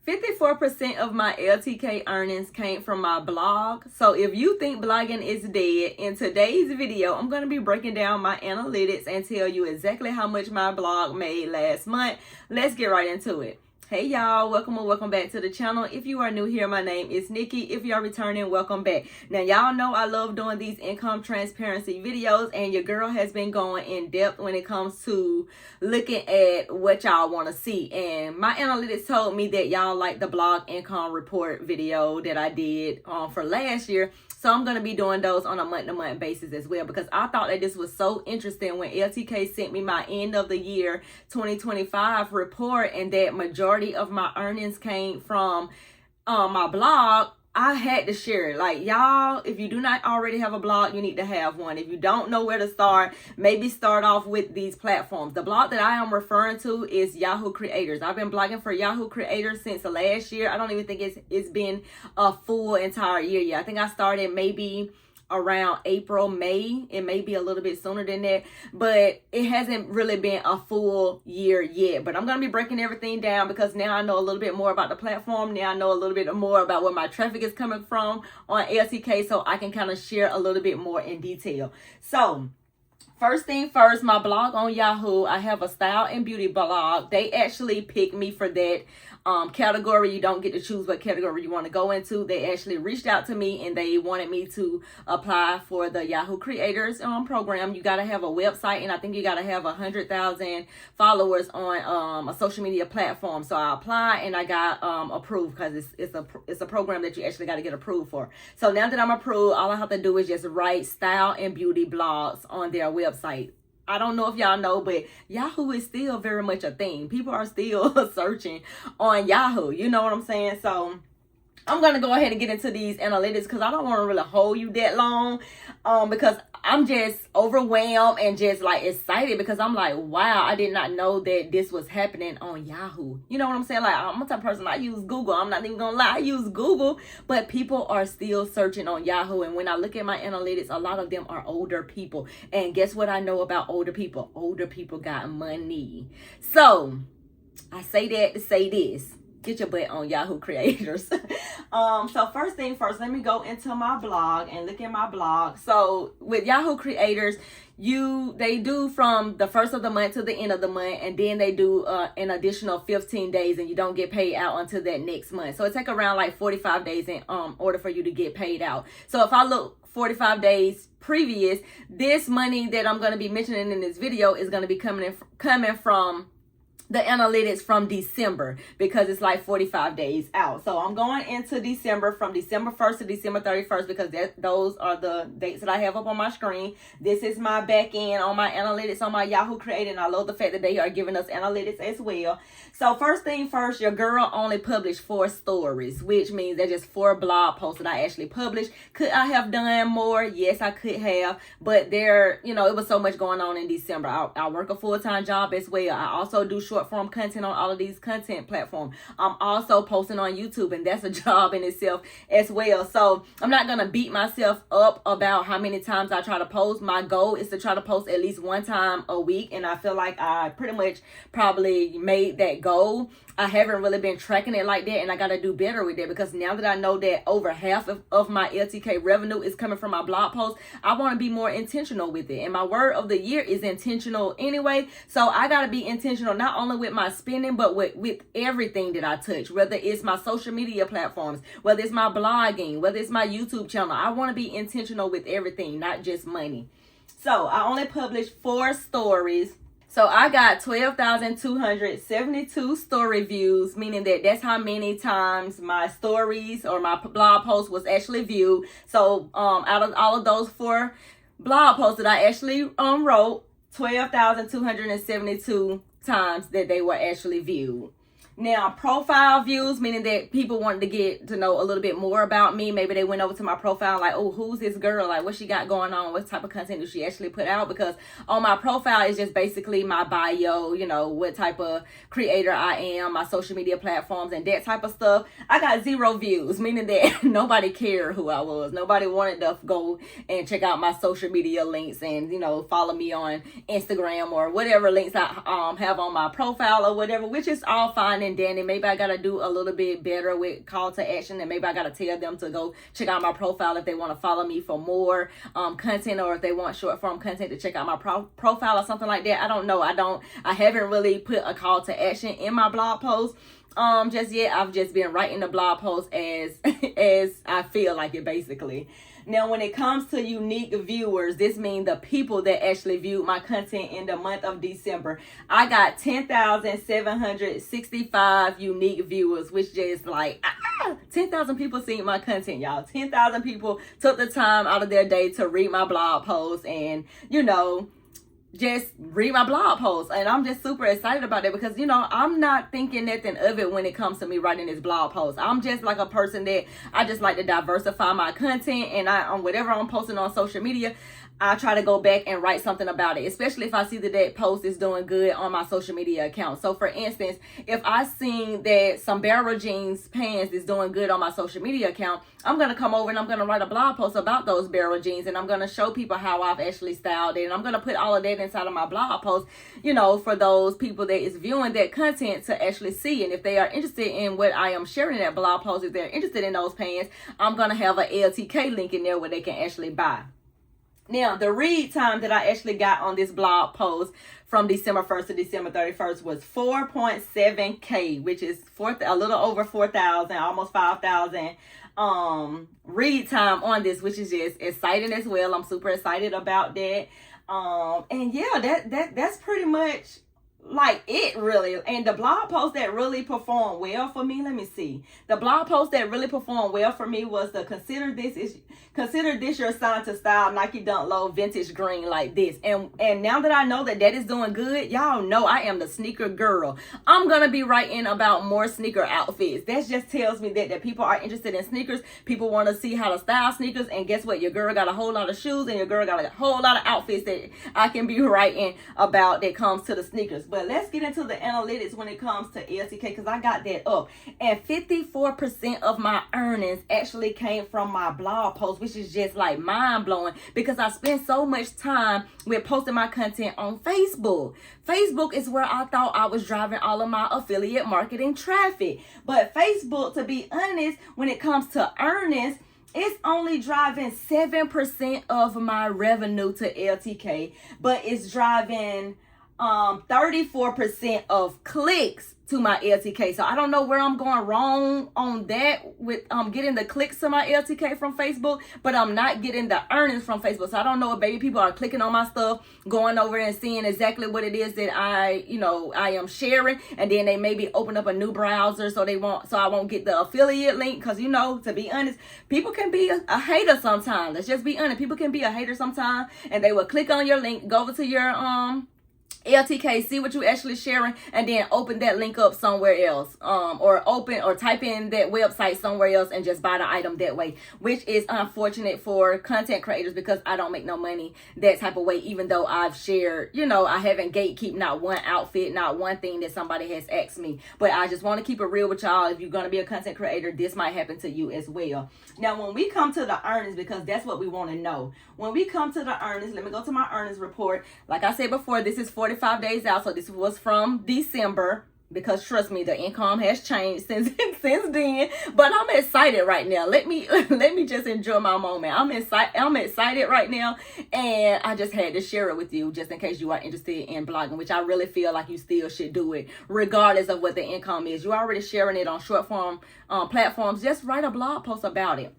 54% of my LTK earnings came from my blog. So if you think blogging is dead, in today's video, I'm going to be breaking down my analytics and tell you exactly how much my blog made last month. Let's get right into it. Hey y'all, welcome back to the channel. If you are new here, my name is Nikki. If you are returning, welcome back. Now y'all know I love doing these income transparency videos, and your girl has been going in depth when it comes to looking at what y'all want to see. And my analytics told me that y'all like the blog income report video that I did for last year. So I'm going to be doing those on a month-to-month basis as well, because I thought that this was so interesting when LTK sent me my end of the year 2025 report, and that majority of my earnings came from my blog. I had to share it. Like, y'all, if you do not already have a blog, you need to have one. If you don't know where to start, maybe start off with these platforms. The blog that I am referring to is Yahoo Creators. I've been blogging for Yahoo Creators since last year. I don't even think it's been a full entire year yet. I think I started maybe around April, May. It may be a little bit sooner than that, but it hasn't really been a full year yet. But I'm going to be breaking everything down, because now I know a little bit more about the platform. Now I know a little bit more about where my traffic is coming from on LTK, so I can kind of share a little bit more in detail. So first thing first, my blog on Yahoo, I have a style and beauty blog. They actually picked me for that category. You don't get to choose what category you want to go into. They actually reached out to me and they wanted me to apply for the Yahoo Creators program. You got to have a website, and I think you got to have 100,000 followers on a social media platform. So I applied and I got approved, because it's a program that you actually got to get approved for. So now that I'm approved, all I have to do is just write style and beauty blogs on their website. I don't know if y'all know, but Yahoo is still very much a thing. People are still searching on Yahoo. You know what I'm saying? So I'm going to go ahead and get into these analytics, because I don't want to really hold you that long, because I'm just overwhelmed and just like excited, because I'm like, wow, I did not know that this was happening on Yahoo. You know what I'm saying? Like, I'm a type of person, I use Google. I'm not even going to lie, I use Google, but people are still searching on Yahoo. And when I look at my analytics, a lot of them are older people. And guess what I know about older people? Older people got money. So I say that to say this. Get your butt on Yahoo Creators. So first thing first, let me go into my blog and look at my blog. So with Yahoo Creators, they do from the first of the month to the end of the month, and then they do an additional 15 days, and you don't get paid out until that next month. So it takes around like 45 days in order for you to get paid out. So if I look 45 days previous, this money that I'm going to be mentioning in this video is going to be coming from the analytics from December, because it's like 45 days out. So I'm going into December, from December 1st to December 31st, because those are the dates that I have up on my screen. This is my back end on my analytics on my Yahoo Creator, and I love the fact that they are giving us analytics as well. So first thing first, your girl only published 4 stories, which means they're just 4 blog posts that I actually published. Could I have done more? Yes, I could have, but it was so much going on in December. I work a full-time job as well. I also do short form content on all of these content platforms. I'm also posting on YouTube, and that's a job in itself as well. So I'm not gonna beat myself up about how many times I try to post. My goal is to try to post at least 1 time a week, and I feel like I pretty much probably made that goal. I haven't really been tracking it like that, and I gotta do better with that, because now that I know that over half of my LTK revenue is coming from my blog posts, I want to be more intentional with it. And my word of the year is intentional anyway. So I gotta be intentional not only with my spending, but with everything that I touch, whether it's my social media platforms, whether it's my blogging, whether it's my YouTube channel. I want to be intentional with everything, not just money. So I only published 4 stories. So I got 12,272 story views, meaning that that's how many times my stories or my blog post was actually viewed. So out of all of those 4 blog posts that I actually wrote, 12,272 times that they were actually viewed. Now, profile views, meaning that people wanted to get to know a little bit more about me. Maybe they went over to my profile like, oh, who's this girl? Like, what she got going on? What type of content does she actually put out? Because on my profile is just basically my bio, you know, what type of creator I am, my social media platforms, and that type of stuff. I got 0 views, meaning that nobody cared who I was. Nobody wanted to go and check out my social media links and, you know, follow me on Instagram or whatever links I have on my profile or whatever, which is all fine and and dandy. Maybe I gotta do a little bit better with call to action, and maybe I gotta tell them to go check out my profile if they want to follow me for more content, or if they want short form content to check out my profile or something like that. I don't know. I haven't really put a call to action in my blog post just yet. I've just been writing the blog post as as I feel like it, basically. Now, when it comes to unique viewers, this means the people that actually viewed my content in the month of December. I got 10,765 unique viewers, which just like 10,000 people seen my content, y'all. 10,000 people took the time out of their day to read my blog post and, you know, just read my blog post. And I'm just super excited about it because, you know, I'm not thinking nothing of it when it comes to me writing this blog post. I'm just like a person that I just like to diversify my content, and on whatever I'm posting on social media, I try to go back and write something about it, especially if I see that post is doing good on my social media account. So for instance, if I seen that some Barrel Jeans pants is doing good on my social media account, I'm going to come over and I'm going to write a blog post about those Barrel Jeans, and I'm going to show people how I've actually styled it. And I'm going to put all of that inside of my blog post, you know, for those people that is viewing that content to actually see. And if they are interested in what I am sharing in that blog post, if they're interested in those pants, I'm going to have a LTK link in there where they can actually buy. Now, the read time that I actually got on this blog post from December 1st to December 31st was 4.7K, which is a little over 4,000, almost 5,000 read time on this, which is just exciting as well. I'm super excited about that. And yeah, that's pretty much like it, really. And the blog post that really performed well for me, let me see. The blog post that really performed well for me was the consider this your sign to style Nike Dunk Low vintage green like this. And now that I know that is doing good, y'all know I am the sneaker girl. I'm gonna be writing about more sneaker outfits. That just tells me that people are interested in sneakers. People want to see how to style sneakers, and guess what? Your girl got a whole lot of shoes, and your girl got a whole lot of outfits that I can be writing about that comes to the sneakers. But let's get into the analytics when it comes to LTK, because I got that up. And 54% of my earnings actually came from my blog post, which is just like mind-blowing because I spend so much time with posting my content on Facebook. Facebook is where I thought I was driving all of my affiliate marketing traffic. But Facebook, to be honest, when it comes to earnings, it's only driving 7% of my revenue to LTK, but it's driving 34% of clicks to my LTK. So I don't know where I'm going wrong on that with getting the clicks to my LTK from Facebook, but I'm not getting the earnings from Facebook. So I don't know if maybe people are clicking on my stuff, going over and seeing exactly what it is that I am sharing, and then they maybe open up a new browser so I won't get the affiliate link. Because, you know, to be honest, people can be a hater sometimes. Let's just be honest. People can be a hater sometimes, and they will click on your link, go over to your LTK, see what you actually sharing, and then open that link up somewhere else, or type in that website somewhere else and just buy the item that way, which is unfortunate for content creators because I don't make no money that type of way. Even though I've shared, you know, I haven't gatekeep not one outfit, not one thing that somebody has asked me. But I just want to keep it real with y'all. If you're going to be a content creator, this might happen to you as well. Now, when we come to the earnings, because that's what we want to know. When we come to the earnings, let me go to my earnings report. Like I said before, this is 45 days out, so this was from December, because trust me, the income has changed since then. But I'm excited right now. Let me just enjoy my moment. I'm excited right now, and I just had to share it with you just in case you are interested in blogging, which I really feel like you still should do it regardless of what the income is. You're already sharing it on short form platforms. Just write a blog post about it.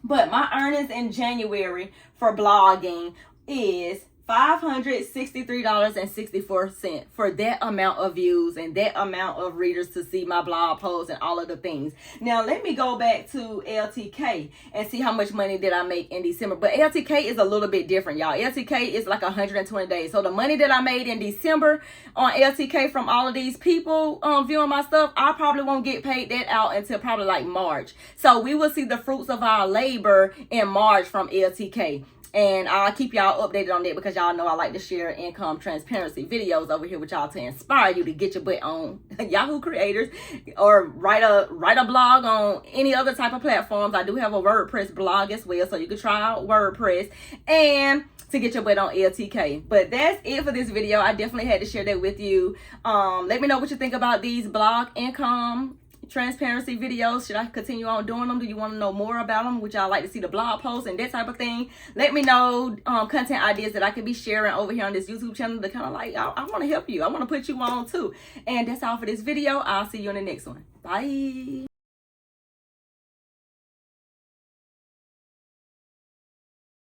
But my earnings in January for blogging is $563.64 for that amount of views and that amount of readers to see my blog posts and all of the things. Now, let me go back to LTK and see how much money did I make in December. But LTK is a little bit different, y'all. LTK is like 120 days. So the money that I made in December on LTK from all of these people viewing my stuff, I probably won't get paid that out until probably like March. So we will see the fruits of our labor in March from LTK. And I'll keep y'all updated on that because y'all know I like to share income transparency videos over here with y'all to inspire you to get your butt on Yahoo Creators or write a blog on any other type of platforms. I do have a WordPress blog as well, so you can try out WordPress. And to get your butt on LTK. But that's it for this video. I definitely had to share that with you. Let me know what you think about these blog income transparency videos. Should I continue on doing them? Do you want to know more about them? Would y'all like to see the blog posts and that type of thing? Let me know content ideas that I could be sharing over here on this YouTube channel to kind of like, I want to help you. I want to put you on too. And that's all for this video. I'll see you in the next one. Bye.